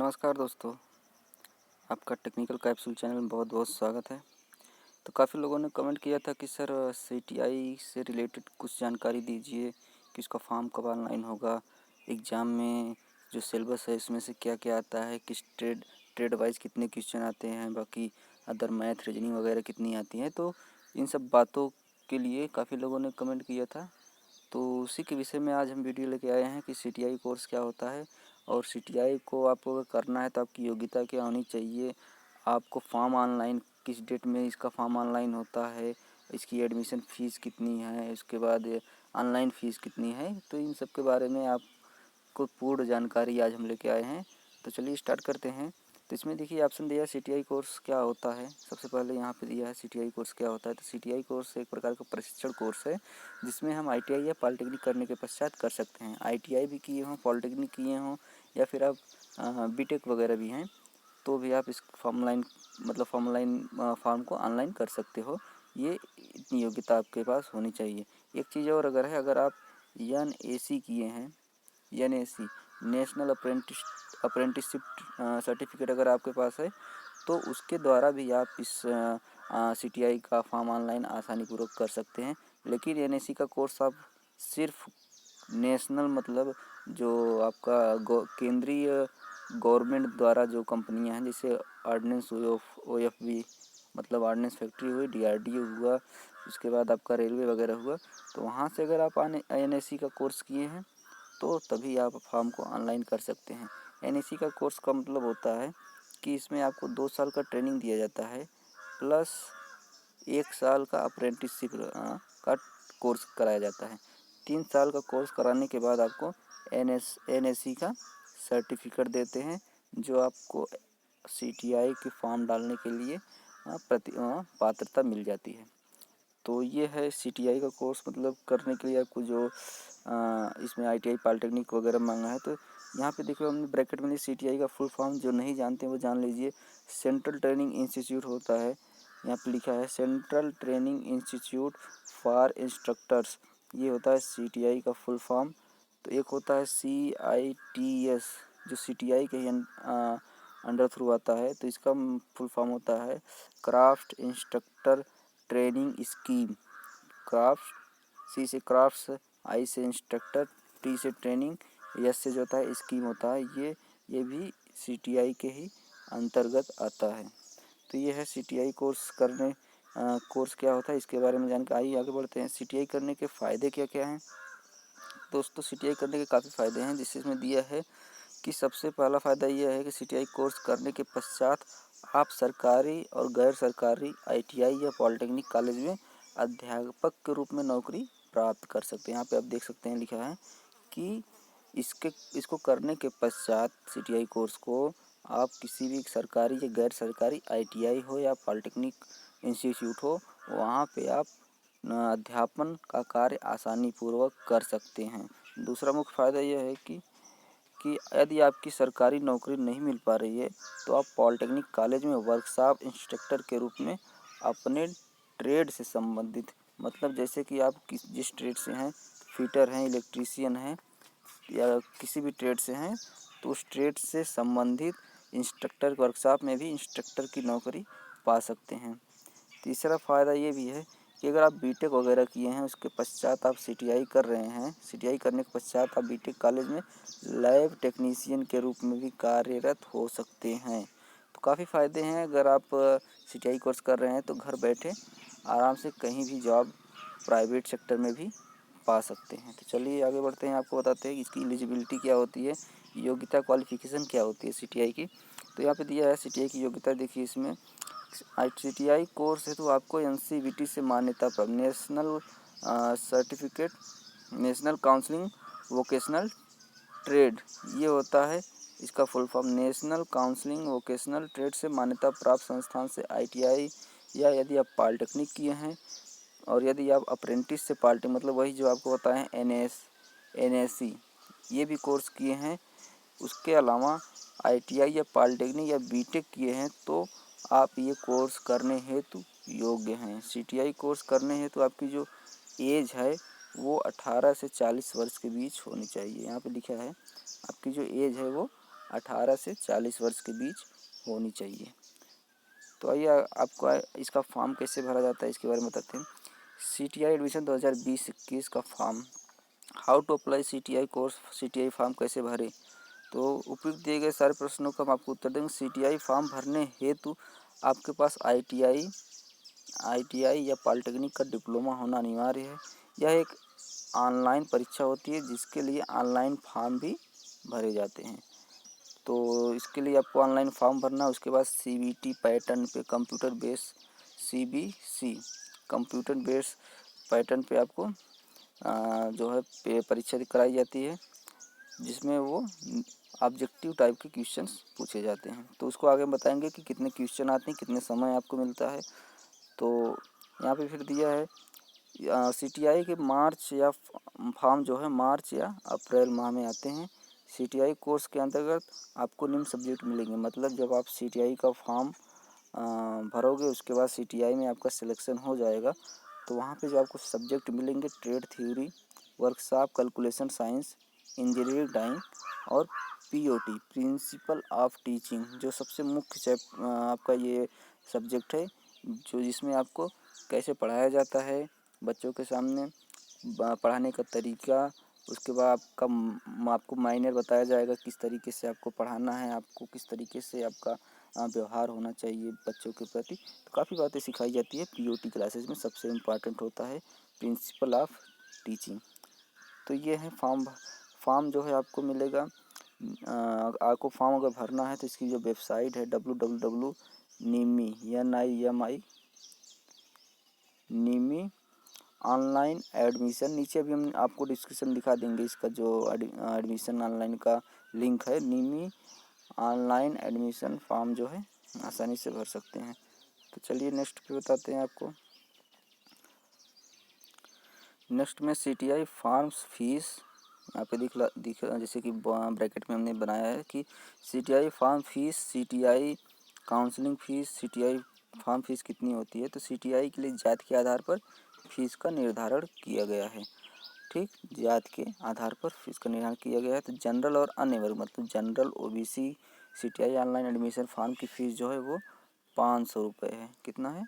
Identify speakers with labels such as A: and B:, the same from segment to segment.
A: नमस्कार दोस्तों, आपका टेक्निकल कैप्सूल चैनल में बहुत बहुत स्वागत है। तो काफ़ी लोगों ने कमेंट किया था कि सर सीटीआई से रिलेटेड कुछ जानकारी दीजिए कि इसका फॉर्म कब ऑनलाइन होगा, एग्ज़ाम में जो सिलेबस है इसमें से क्या क्या आता है, किस ट्रेड ट्रेड वाइज कितने क्वेश्चन आते हैं, बाकी अदर मैथ रीजनिंग वगैरह कितनी आती हैं। तो इन सब बातों के लिए काफ़ी लोगों ने कमेंट किया था। तो उसी के विषय में आज हम वीडियो लेके आए हैं कि सीटीआई कोर्स क्या होता है और सीटीआई को आपको अगर करना है तो आपकी योग्यता क्या होनी चाहिए, आपको फॉर्म ऑनलाइन किस डेट में इसका फॉर्म ऑनलाइन होता है, इसकी एडमिशन फ़ीस कितनी है, उसके बाद ऑनलाइन फ़ीस कितनी है। तो इन सब के बारे में आपको पूर्ण जानकारी आज हम लेके आए हैं। तो चलिए स्टार्ट करते हैं। तो इसमें देखिए ऑप्शन दिया है सीटीआई कोर्स क्या होता है। सबसे पहले यहाँ पे दिया है सीटीआई कोर्स क्या होता है। तो सीटीआई कोर्स एक प्रकार का प्रशिक्षण कोर्स है जिसमें हम आईटीआई या पॉलिटेक्निक करने के पश्चात कर सकते हैं। आईटीआई भी किए हों, पॉलिटेक्निक किए हों या फिर आप बीटेक वगैरह भी हैं तो भी आप इस फॉर्म को ऑनलाइन कर सकते हो। ये इतनी योग्यता आपके पास होनी चाहिए। एक चीज़ और अगर है, अगर आप एनएसी किए हैं, एनएसी नेशनल अप्रेंटिसशिप सर्टिफिकेट अगर आपके पास है तो उसके द्वारा भी आप इस सीटीआई का फॉर्म ऑनलाइन आसानीपूर्वक कर सकते हैं। लेकिन एनएसी का कोर्स आप सिर्फ नेशनल मतलब जो आपका केंद्रीय गवर्नमेंट द्वारा जो कंपनियां हैं जैसे ऑर्डिनेंस ओएफबी मतलब ऑर्डिनेंस फैक्ट्री हुई, डीआरडीओ हुआ, उसके बाद आपका रेलवे वगैरह हुआ, तो वहाँ से अगर आप एनएसी का कोर्स किए हैं तो तभी आप फॉर्म को ऑनलाइन कर सकते हैं। एनएसी का कोर्स का मतलब होता है कि इसमें आपको 2 साल का ट्रेनिंग दिया जाता है प्लस 1 साल का अप्रेंटिसशिप का कोर्स कराया जाता है। 3 साल का कोर्स कराने के बाद आपको एनएसी का सर्टिफिकेट देते हैं जो आपको सीटीआई के फॉर्म डालने के लिए पात्रता मिल जाती है। तो ये है सीटीआई का कोर्स मतलब करने के लिए आपको जो इसमें आईटीआई पॉलिटेक्निक वगैरह मांगा है। तो यहाँ पे देखो हमने ब्रैकेट में सीटीआई का फुल फॉर्म जो नहीं जानते वो जान लीजिए। सेंट्रल ट्रेनिंग इंस्टीट्यूट होता है, यहाँ पे लिखा है central training institute for instructors, ये होता है सीटीआई का फुल फॉर्म। तो एक होता है CITS जो सीटीआई के ही अंडर थ्रू आता है, तो इसका फुल फॉर्म होता है craft instructor training scheme. Craft, C से क्राफ्ट्स, आई से इंस्ट्रक्टर, टी से ट्रेनिंग, एस से जो होता है स्कीम होता है। ये भी सीटीआई के ही अंतर्गत आता है। तो ये है सीटीआई कोर्स क्या होता है इसके बारे में जानकारी। आगे बढ़ते हैं। सीटीआई करने के फ़ायदे क्या क्या हैं। दोस्तों सीटीआई करने के काफ़ी फ़ायदे हैं जिससे इसमें दिया है कि सबसे पहला फ़ायदा यह है कि सीटीआई कोर्स करने के पश्चात आप सरकारी और गैर सरकारी आईटीआई या पॉलिटेक्निक कॉलेज में अध्यापक के रूप में नौकरी प्राप्त कर सकते हैं। यहाँ पे आप देख सकते हैं लिखा है कि इसको करने के पश्चात सीटीआई कोर्स को आप किसी भी सरकारी या गैर सरकारी आईटीआई हो या पॉलिटेक्निक इंस्टीट्यूट हो वहाँ पे आप अध्यापन का कार्य आसानी पूर्वक कर सकते हैं। दूसरा मुख्य फ़ायदा यह है कि यदि आपकी सरकारी नौकरी नहीं मिल पा रही है तो आप पॉलिटेक्निक कॉलेज में वर्कशॉप इंस्ट्रक्टर के रूप में अपने ट्रेड से संबंधित मतलब जैसे कि आप जिस ट्रेड से हैं, फिटर हैं, इलेक्ट्रीशियन हैं या किसी भी ट्रेड से हैं, तो उस ट्रेड से संबंधित इंस्ट्रक्टर वर्कशॉप में भी इंस्ट्रक्टर की नौकरी पा सकते हैं। तीसरा फ़ायदा ये भी है कि अगर आप बीटेक वगैरह किए हैं उसके पश्चात आप सीटीआई कर रहे हैं, सीटीआई करने के पश्चात आप बीटेक कॉलेज में लैब टेक्नीशियन के रूप में भी कार्यरत हो सकते हैं। तो काफ़ी फ़ायदे हैं। अगर आप सीटीआई कोर्स कर रहे हैं तो घर बैठे आराम से कहीं भी जॉब प्राइवेट सेक्टर में भी पा सकते हैं। तो चलिए आगे बढ़ते हैं, आपको बताते हैं कि इसकी एलिजिबिलिटी क्या होती है, योग्यता क्वालिफिकेशन क्या होती है सीटीआई की। तो यहाँ पे दिया है सीटीआई की योग्यता। देखिए इसमें सीटीआई कोर्स है तो आपको एनसीवीटी से मान्यता प्राप्त national certificate national counselling vocational trade, ये होता है इसका full form. National counselling vocational trade से मान्यता प्राप्त संस्थान से आईटीआई या यदि आप पॉलिटेक्निक किए हैं और यदि आप अप्रेंटिस से पॉलिटेक्निक मतलब वही जो आपको बताएं एनएससी ये भी कोर्स किए हैं, उसके अलावा आईटीआई या पॉलिटेक्निक या बीटेक किए हैं तो आप ये कोर्स करने हेतु योग्य हैं। सीटीआई कोर्स करने हेतु आपकी जो एज है वो 18 से 40 वर्ष के बीच होनी चाहिए। यहाँ पे लिखा है आपकी जो एज है वो 18 से 40 वर्ष के बीच होनी चाहिए। तो आइए आपको इसका फॉर्म कैसे भरा जाता है इसके बारे में बताते हैं। CTI एडमिशन 2020-21 का form, how to apply CTI course, CTI form कैसे भरें। तो उपयुक्त दिए गए सारे प्रश्नों का हम आपको उत्तर देंगे। CTI फॉर्म भरने हेतु आपके पास ITI या पॉलिटेक्निक का डिप्लोमा होना अनिवार्य है। यह एक ऑनलाइन परीक्षा होती है जिसके लिए ऑनलाइन फॉर्म भी भरे जाते हैं। तो इसके लिए आपको ऑनलाइन फॉर्म भरना है। उसके बाद CBT पैटर्न पे computer base, CBC computer base pattern पे आपको जो है परीक्षा कराई जाती है, जिसमें वो ऑब्जेक्टिव टाइप के क्वेश्चंस पूछे जाते हैं। तो उसको आगे बताएंगे कि कितने क्वेश्चन आते हैं, कितने समय आपको मिलता है। तो यहाँ पे फिर दिया है CTI के मार्च या फॉर्म जो है मार्च या अप्रैल माह में आते हैं। CTI कोर्स के अंतर्गत आपको निम्न सब्जेक्ट मिलेंगे। मतलब जब आप CTI का फॉर्म भरोगे, उसके बाद CTI में आपका सिलेक्शन हो जाएगा, तो वहाँ पे जो आपको सब्जेक्ट मिलेंगे, trade theory, workshop, calculation science, engineering drawing और POT प्रिंसिपल ऑफ टीचिंग, जो सबसे मुख्य आपका ये सब्जेक्ट है, जो जिसमें आपको कैसे पढ़ाया जाता है बच्चों के सामने, पढ़ाने का तरीका। उसके बाद आपको माइनर बताया जाएगा किस तरीके से आपको पढ़ाना है, आपको किस तरीके से आपका व्यवहार होना चाहिए बच्चों के प्रति। तो काफ़ी बातें सिखाई जाती है। POT क्लासेस में सबसे इम्पॉर्टेंट होता है प्रिंसिपल ऑफ टीचिंग। तो ये है फॉर्म जो है आपको मिलेगा। आपको फॉर्म अगर भरना है तो इसकी जो वेबसाइट है www.NIMI ऑनलाइन एडमिशन, नीचे भी हम आपको डिस्क्रिप्शन दिखा देंगे इसका जो एडमिशन ऑनलाइन का लिंक है। NIMI ऑनलाइन एडमिशन फॉर्म जो है आसानी से भर सकते हैं। तो चलिए नेक्स्ट पे बताते हैं आपको। नेक्स्ट में CTI फॉर्म्स फीस यहाँ पे दिख जैसे कि ब्रैकेट में हमने बनाया है कि CTI form fees, CTI counselling fees, CTI form fees कितनी होती है। तो CTI के लिए जाति के आधार पर फीस का निर्धारण किया गया है। ठीक, जाति के आधार पर फीस का निर्धारण किया गया है। तो जनरल और अन्य वर्ग, मतलब general, OBC CTI online admission form की फ़ीस जो है वो 500 रुपये है। कितना है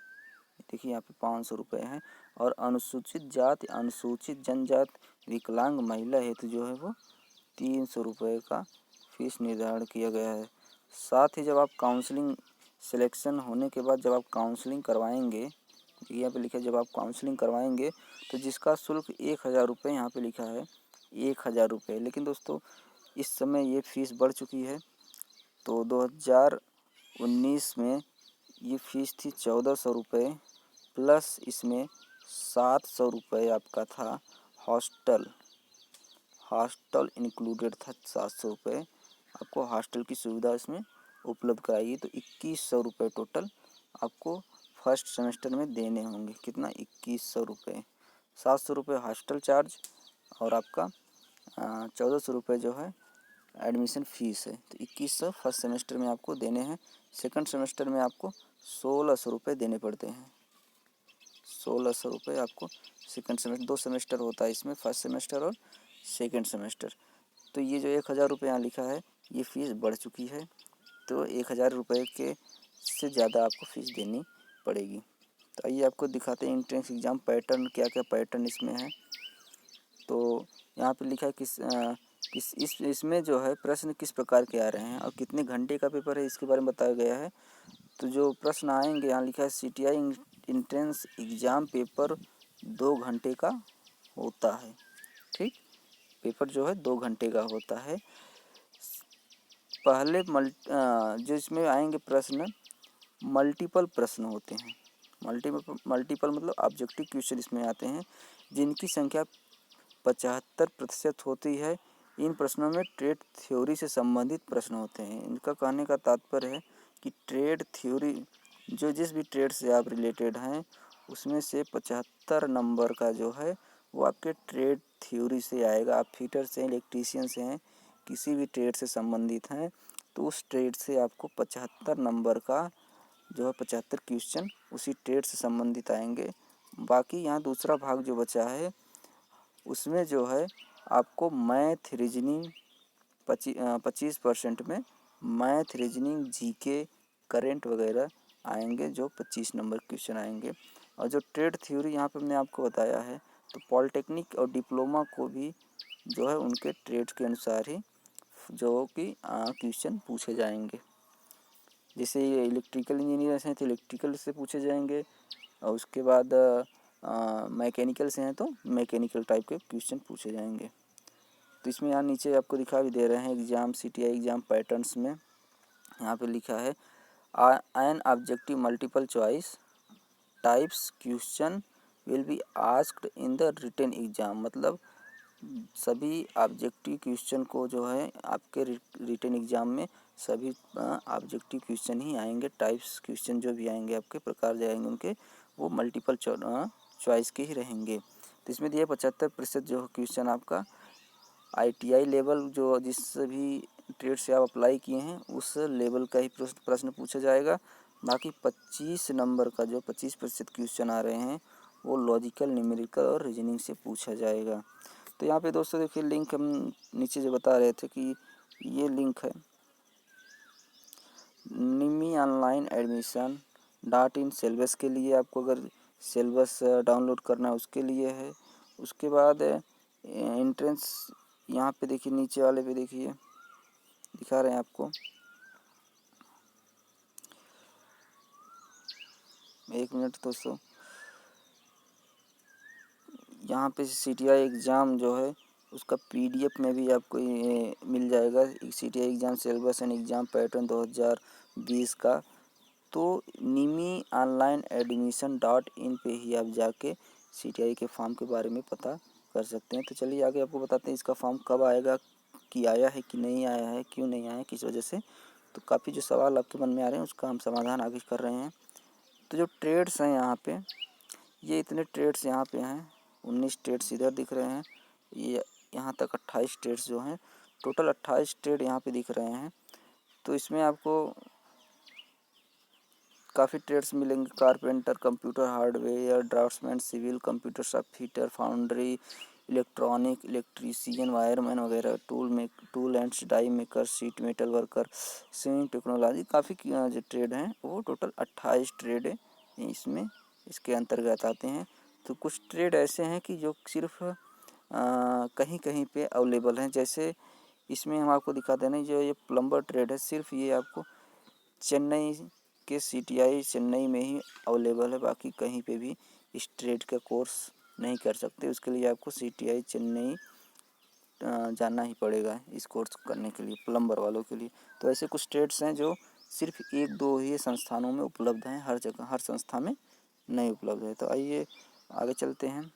A: देखिए यहाँ पे 500 रुपये है। और अनुसूचित जाति, अनुसूचित जनजाति, विकलांग महिला हेतु जो है वो 300 रुपये का फीस निर्धारण किया गया है। साथ ही जब आप काउंसलिंग सिलेक्शन होने के बाद जब आप काउंसलिंग करवाएंगे, यहाँ पे लिखा है जब आप काउंसलिंग करवाएंगे तो जिसका शुल्क 1000 रुपये यहाँ पे लिखा है 1000 रुपये। लेकिन दोस्तों इस समय ये फ़ीस बढ़ चुकी है। तो 2019 में ये फ़ीस थी 1400 रुपये, प्लस इसमें 700 रुपये आपका था हॉस्टल इंक्लूडेड था। 700 रुपये आपको हॉस्टल की सुविधा इसमें उपलब्ध कराई। तो 2100 रुपये टोटल आपको फर्स्ट सेमेस्टर में देने होंगे। कितना, 2100 रुपये। 700 रुपये हॉस्टल चार्ज और आपका 1400 रुपये जो है एडमिशन फ़ीस है। तो 2100 फर्स्ट सेमेस्टर में आपको देने हैं। सेकंड सेमेस्टर में आपको 1600 रुपये देने पड़ते हैं। 1600 रुपये आपको सेकंड सेमेस्टर, 2 सेमेस्टर होता है इसमें, फर्स्ट सेमेस्टर और सेकंड सेमेस्टर। तो ये जो 1000 रुपये यहाँ लिखा है ये फ़ीस बढ़ चुकी है। तो 1000 रुपये के से ज़्यादा आपको फ़ीस देनी पड़ेगी। तो आइए आपको दिखाते हैं एंट्रेंस एग्ज़ाम पैटर्न, क्या क्या पैटर्न इसमें है। तो यहाँ पे लिखा है इसमें जो है प्रश्न किस प्रकार के आ रहे हैं और कितने घंटे का पेपर है इसके बारे में बताया गया है। तो जो प्रश्न आएंगे यहाँ लिखा है CTI एंट्रेंस एग्ज़ाम पेपर 2 घंटे का होता है। ठीक, पेपर जो है 2 घंटे का होता है। पहले जो इसमें आएंगे प्रश्न मल्टीपल प्रश्न होते हैं। मल्टीपल मतलब ऑब्जेक्टिव क्वेश्चन इसमें आते हैं जिनकी संख्या 75% होती है। इन प्रश्नों में ट्रेड थ्योरी से संबंधित प्रश्न होते हैं। इनका कहने का तात्पर्य है कि ट्रेड थ्योरी जो जिस भी ट्रेड से आप रिलेटेड हैं उसमें से 75 नंबर का जो है वो आपके ट्रेड थ्योरी से आएगा। आप फिटर से, इलेक्ट्रीशियन से हैं, किसी भी ट्रेड से संबंधित हैं तो उस ट्रेड से आपको 75 नंबर का जो है 75 क्वेश्चन उसी ट्रेड से संबंधित आएंगे। बाकी यहाँ दूसरा भाग जो बचा है उसमें जो है आपको मैथ रीजनिंग 25% में मैथ, रीजनिंग, जीके, करंट वगैरह आएंगे, जो 25 नंबर क्वेश्चन आएंगे। और जो ट्रेड थ्योरी यहाँ पे मैंने आपको बताया है, तो पॉलिटेक्निक और डिप्लोमा को भी जो है उनके ट्रेड के अनुसार ही जो कि क्वेश्चन पूछे जाएंगे। जैसे ये इलेक्ट्रिकल इंजीनियर हैं तो इलेक्ट्रिकल से पूछे जाएंगे, और उसके बाद मैकेनिकल से हैं तो मैकेनिकल टाइप के क्वेश्चन पूछे जाएंगे। तो इसमें यहाँ नीचे आपको दिखा भी दे रहे हैं एग्ज़ाम, सीटीआई एग्ज़ाम पैटर्न्स में यहाँ पे लिखा है an objective multiple choice types question will be asked in the written exam. मतलब सभी ऑब्जेक्टिव क्वेश्चन को जो है आपके रिटन एग्ज़ाम में सभी ऑब्जेक्टिव क्वेश्चन ही आएंगे। टाइप्स क्वेश्चन जो भी आएंगे आपके प्रकार जाएंगे उनके, वो मल्टीपल चॉइस के ही रहेंगे। तो इसमें दिए 75% जो क्वेश्चन आपका आईटीआई लेवल जो जिस भी ट्रेड से आप अप्लाई किए हैं उस लेवल का ही प्रश्न पूछा जाएगा। बाकी 25 नंबर का जो 25% क्वेश्चन आ रहे हैं वो लॉजिकल, न्यूमेरिकल और रीजनिंग से पूछा जाएगा। तो यहाँ पे दोस्तों देखिए लिंक हम नीचे जो बता रहे थे कि ये लिंक है निमी ऑनलाइन एडमिशन .in सिलेबस के लिए। आपको अगर सिलेबस डाउनलोड करना है उसके लिए है। उसके बाद एंट्रेंस यहाँ पे देखिए नीचे वाले पे देखिए दिखा रहे हैं आपको, एक मिनट दोस्तों, यहाँ पे सीटीआई एग्ज़ाम जो है उसका पीडीएफ में भी आपको ये मिल जाएगा, CTI exam syllabus and exam pattern 2020 का। तो निमी ऑनलाइन एडमिशन .in पे ही आप जाके सीटीआई के फॉर्म के बारे में पता कर सकते हैं। तो चलिए आगे आपको बताते हैं इसका फॉर्म कब आएगा, कि आया है कि नहीं आया है, क्यों नहीं आया है, किस वजह से। तो काफ़ी जो सवाल आपके मन में आ रहे हैं उसका हम समाधान आगे कर रहे हैं। तो जो ट्रेड्स हैं यहाँ पे, ये इतने ट्रेड्स यहाँ पे हैं, 19 ट्रेड्स इधर दिख रहे हैं, ये यहाँ तक 28 ट्रेड्स जो हैं, टोटल 28 ट्रेड यहाँ पे दिख रहे हैं। तो इसमें आपको काफ़ी ट्रेड्स मिलेंगे, carpenter, computer hardware, draftsman, civil, computer shop fitter, foundry, electronic, electrician, wireman वगैरह, tool and die maker, sheet metal worker, sewing technology, काफ़ी जो ट्रेड हैं वो टोटल 28 ट्रेड है इसमें इसके अंतर्गत आते हैं। तो कुछ ट्रेड ऐसे हैं कि जो सिर्फ कहीं कहीं पे अवेलेबल हैं। जैसे इसमें हम आपको दिखा दें, जो ये प्लम्बर ट्रेड है सिर्फ ये आपको चेन्नई के सीटीआई चेन्नई में ही अवेलेबल है, बाकी कहीं पे भी इस ट्रेड का कोर्स नहीं कर सकते। उसके लिए आपको सीटीआई चेन्नई जाना ही पड़ेगा इस कोर्स करने के लिए, प्लम्बर वालों के लिए। तो ऐसे कुछ ट्रेड्स हैं जो सिर्फ 1-2 ही संस्थानों में उपलब्ध हैं, हर जगह हर संस्था में नहीं उपलब्ध है। तो आइए आगे चलते हैं।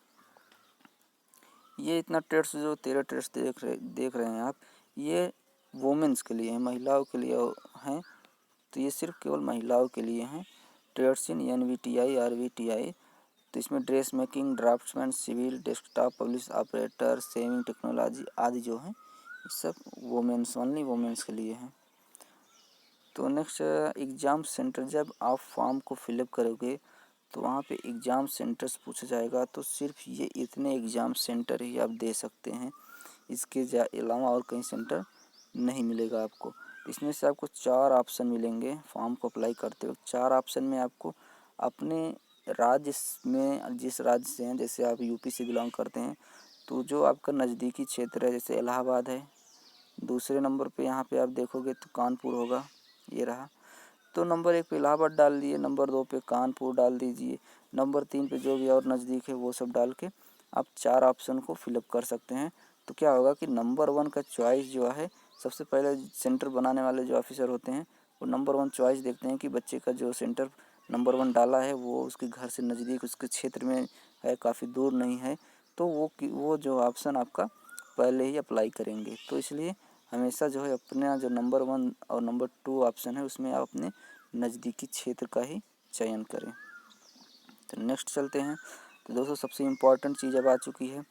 A: ये इतना ट्रेड्स जो 13 ट्रेड्स देख रहे हैं आप, ये वुमेंस के लिए हैं, महिलाओं के लिए हैं। तो ये सिर्फ केवल महिलाओं के लिए हैं। Trades in NVTI RVTI. तो इसमें dress making, draftsman, civil, desktop publish operator, sewing technology आदि जो हैं ये सब वुमेंस, ओनली वुमेंस के लिए हैं। तो नेक्स्ट एग्ज़ाम सेंटर, जब आप फॉर्म को फिलअप करोगे तो वहाँ पे एग्ज़ाम सेंटर्स पूछा जाएगा। तो सिर्फ ये इतने एग्ज़ाम सेंटर ही आप दे सकते हैं, इसके अलावा और कहीं सेंटर नहीं मिलेगा आपको। इसमें से आपको 4 ऑप्शन मिलेंगे फॉर्म को अप्लाई करते वक्त। 4 ऑप्शन में आपको अपने राज्य में, जिस राज्य से हैं, जैसे आप यूपी से बिलोंग करते हैं तो जो आपका नज़दीकी क्षेत्र है, जैसे इलाहाबाद है। दूसरे नंबर पे यहाँ पे आप देखोगे तो कानपुर होगा, ये रहा। तो नंबर 1 पे इलाहाबाद डाल दिए, नंबर 2 पे कानपुर डाल दीजिए, नंबर 3 पे जो भी और नज़दीक है वो सब डाल के आप 4 ऑप्शन को फिलअप कर सकते हैं। तो क्या होगा कि नंबर 1 का चॉइस जो है, सबसे पहले सेंटर बनाने वाले जो ऑफिसर होते हैं वो नंबर 1 चॉइस देखते हैं कि बच्चे का जो सेंटर नंबर 1 डाला है वो उसके घर से नज़दीक, उसके क्षेत्र में है, काफ़ी दूर नहीं है। तो वो जो ऑप्शन आपका पहले ही अप्लाई करेंगे। तो इसलिए हमेशा जो है अपना जो नंबर 1 और नंबर 2 ऑप्शन है उसमें आप अपने नज़दीकी क्षेत्र का ही चयन करें। तो नेक्स्ट चलते हैं। तो दोस्तों सबसे इम्पोर्टेंट चीज़ अब आ चुकी है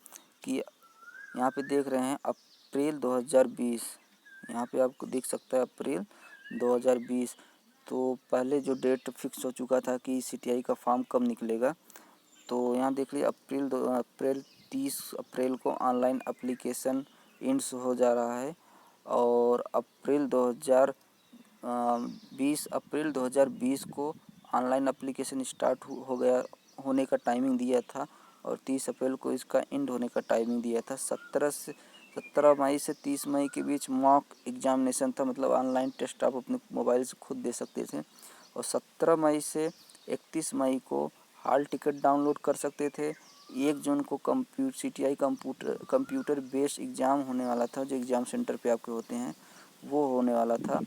A: कि यहाँ पे देख रहे हैं अप्रैल 2020, यहाँ पे आपको दिख सकता है अप्रैल 2020। तो पहले जो डेट फिक्स हो चुका था कि सीटीआई का फॉर्म कब निकलेगा, तो यहाँ देख लीजिए अप्रैल 30 अप्रैल को ऑनलाइन एप्लीकेशन इंड्स हो जा रहा है, और अप्रैल 20 अप्रैल 2020 को ऑनलाइन एप्लीकेशन स्टार्ट हो गया होने का टाइमिंग दिया था और 30 अप्रैल को इसका एंड होने का टाइमिंग दिया था। 17 मई से 30 मई के बीच मॉक एग्जामिनेशन था, मतलब ऑनलाइन टेस्ट आप अपने मोबाइल से खुद दे सकते थे। और 17 मई से 31 मई को हॉल टिकट डाउनलोड कर सकते थे। 1 जून को CTI कंप्यूटर बेस्ड एग्ज़ाम होने वाला था, जो एग्ज़ाम सेंटर पे आपके होते हैं वो होने वाला था।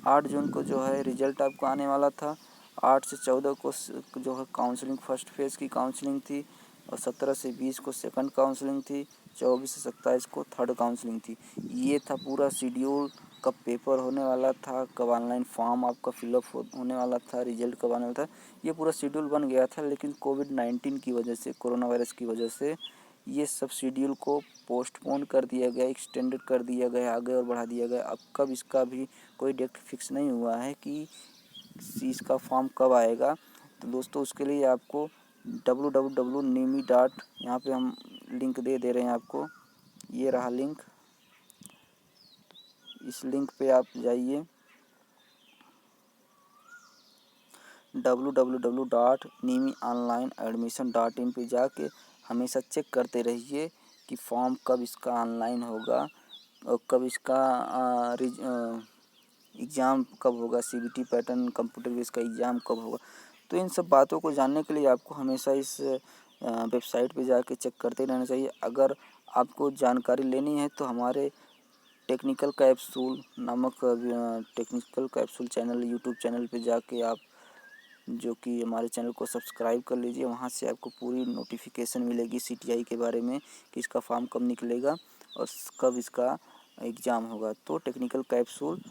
A: 8 जून को जो है रिजल्ट आपको आने वाला था। 8 से 14 को जो है काउंसलिंग फर्स्ट फेज़ की काउंसलिंग थी और 17 से 20 को सेकंड काउंसलिंग थी। 24 से 27 को थर्ड काउंसलिंग थी। ये था पूरा शेड्यूल, कब पेपर होने वाला था, कब ऑनलाइन फॉर्म आपका फिलअप होने वाला था, रिजल्ट कब आने वाला था। ये पूरा शेड्यूल बन गया था, लेकिन कोविड-19 की वजह से, कोरोना वायरस की वजह से ये सब शेड्यूल को पोस्टपोन कर दिया गया, एक्सटेंडेड कर दिया गया, आगे और बढ़ा दिया गया। अब कब इसका भी कोई डेट फिक्स नहीं हुआ है कि इसका फॉर्म कब आएगा। तो दोस्तों उसके लिए आपको www.nimi. यहाँ पे हम लिंक दे रहे हैं आपको, ये रहा लिंक। इस लिंक पे आप जाइए www.nimionlineadmission.in पे जाके हमेशा चेक करते रहिए कि फॉर्म कब इसका ऑनलाइन होगा और कब इसका एग्ज़ाम कब होगा, CBT पैटर्न कंप्यूटर बेस का एग्ज़ाम कब होगा। तो इन सब बातों को जानने के लिए आपको हमेशा इस वेबसाइट पे जाके चेक करते रहना चाहिए। अगर आपको जानकारी लेनी है तो हमारे टेक्निकल कैप्सूल नामक technical capsule channel YouTube channel पे जाके आप जो कि हमारे चैनल को सब्सक्राइब कर लीजिए। वहाँ से आपको पूरी नोटिफिकेशन मिलेगी CTI के बारे में कि इसका फॉर्म कब निकलेगा और कब इसका एग्ज़ाम होगा। तो टेक्निकल कैप्सूल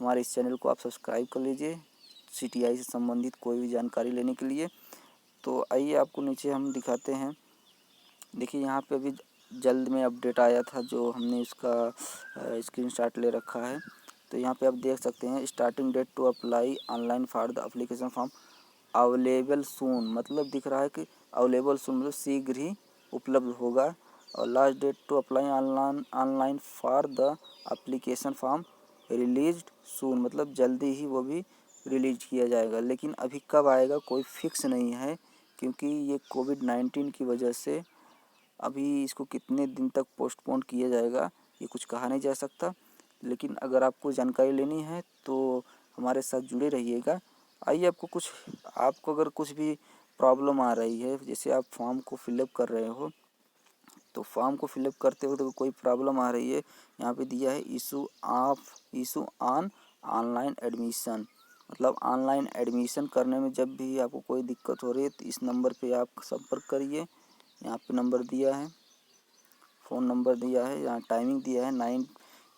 A: हमारे इस चैनल को आप सब्सक्राइब कर लीजिए CTI से संबंधित कोई भी जानकारी लेने के लिए। तो आइए आपको नीचे हम दिखाते हैं। देखिए यहाँ पे अभी जल्द में अपडेट आया था, जो हमने इसका स्क्रीनशॉट ले रखा है। तो यहाँ पे आप देख सकते हैं starting date to apply online for the application form available soon, मतलब दिख रहा है कि अवेलेबल सून मतलब शीघ्र ही उपलब्ध होगा। और last date to apply online for the application form released soon, मतलब जल्दी ही वो भी रिलीज किया जाएगा। लेकिन अभी कब आएगा कोई फिक्स नहीं है, क्योंकि ये कोविड-19 की वजह से अभी इसको कितने दिन तक पोस्टपोन किया जाएगा ये कुछ कहा नहीं जा सकता। लेकिन अगर आपको जानकारी लेनी है तो हमारे साथ जुड़े रहिएगा। आइए आपको अगर कुछ भी प्रॉब्लम आ रही है, जैसे आप फॉर्म को फिलअप कर रहे हो, तो फॉर्म को फिलअप करते वक्त कोई प्रॉब्लम आ रही है, यहाँ पे दिया है इशू ऑन ऑनलाइन एडमिशन, मतलब ऑनलाइन एडमिशन करने में जब भी आपको कोई दिक्कत हो रही है तो इस नंबर पे आप संपर्क करिए। यहाँ पे नंबर दिया है, फ़ोन नंबर दिया है, यहाँ टाइमिंग दिया है 9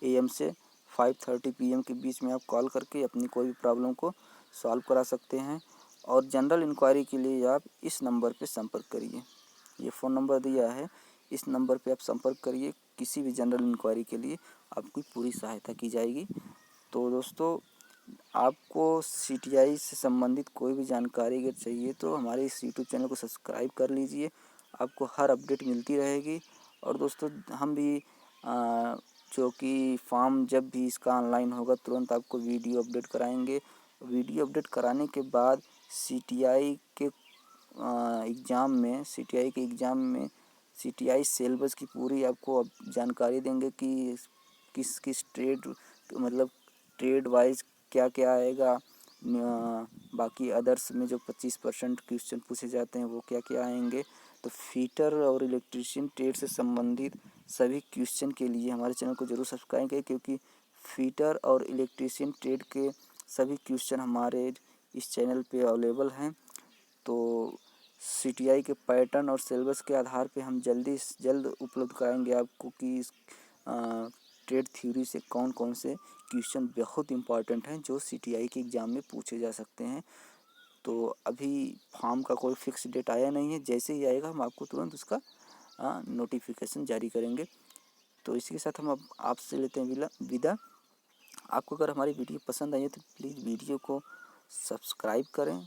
A: AM से 5:30 PM के बीच में आप कॉल करके अपनी कोई भी प्रॉब्लम को सॉल्व करा सकते हैं। और जनरल इंक्वायरी के लिए आप इस नंबर पे संपर्क करिए। ये फ़ोन नंबर दिया है, इस नंबर पे आप संपर्क करिए। किसी भी जनरल इंक्वायरी के लिए आपकी पूरी सहायता की जाएगी। तो दोस्तों आपको CTI से संबंधित कोई भी जानकारी अगर चाहिए तो हमारे इस यूट्यूब चैनल को सब्सक्राइब कर लीजिए, आपको हर अपडेट मिलती रहेगी। और दोस्तों हम भी जो कि फॉर्म जब भी इसका ऑनलाइन होगा तुरंत आपको वीडियो अपडेट कराएंगे। वीडियो अपडेट कराने के बाद CTI के एग्ज़ाम में CTI सिलेबस की पूरी आपको जानकारी देंगे कि किस किस ट्रेड, मतलब ट्रेड वाइज क्या क्या आएगा। बाकी अदर्स में जो 25% क्वेश्चन पूछे जाते हैं वो क्या क्या आएंगे। तो फिटर और इलेक्ट्रीशियन ट्रेड से संबंधित सभी क्वेश्चन के लिए हमारे चैनल को ज़रूर सब्सक्राइब करें, क्योंकि फिटर और इलेक्ट्रीशियन ट्रेड के सभी क्वेश्चन हमारे इस चैनल पे अवेलेबल हैं। तो CTI के पैटर्न और सिलेबस के आधार पे हम जल्दी से जल्द उपलब्ध कराएंगे आपको कि इस ट्रेड थ्योरी से कौन कौन से क्वेश्चन बहुत इंपॉर्टेंट हैं जो CTI के एग्ज़ाम में पूछे जा सकते हैं। तो अभी फॉर्म का कोई फिक्स डेट आया नहीं है, जैसे ही आएगा हम आपको तुरंत उसका नोटिफिकेशन जारी करेंगे। तो इसी के साथ हम अब आपसे लेते हैं विदा। आपको अगर हमारी वीडियो पसंद आई है तो प्लीज़ वीडियो को सब्सक्राइब करें,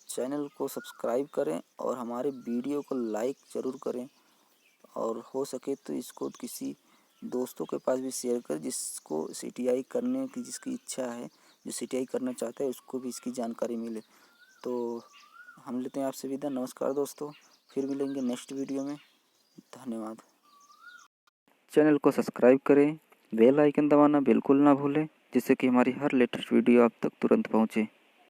A: चैनल को सब्सक्राइब करें और हमारे वीडियो को लाइक ज़रूर करें। और हो सके तो इसको किसी दोस्तों के पास भी शेयर करें जिसको CTI करने की जिसकी इच्छा है, जो CTI करना चाहता है उसको भी इसकी जानकारी मिले। तो हम लेते हैं आपसे विदा। नमस्कार दोस्तों, फिर मिलेंगे नेक्स्ट वीडियो में। धन्यवाद। चैनल को सब्सक्राइब करें, बेल आइकन दबाना बिल्कुल ना भूलें, जिससे कि हमारी हर लेटेस्ट वीडियो आप तक तुरंत पहुँचे।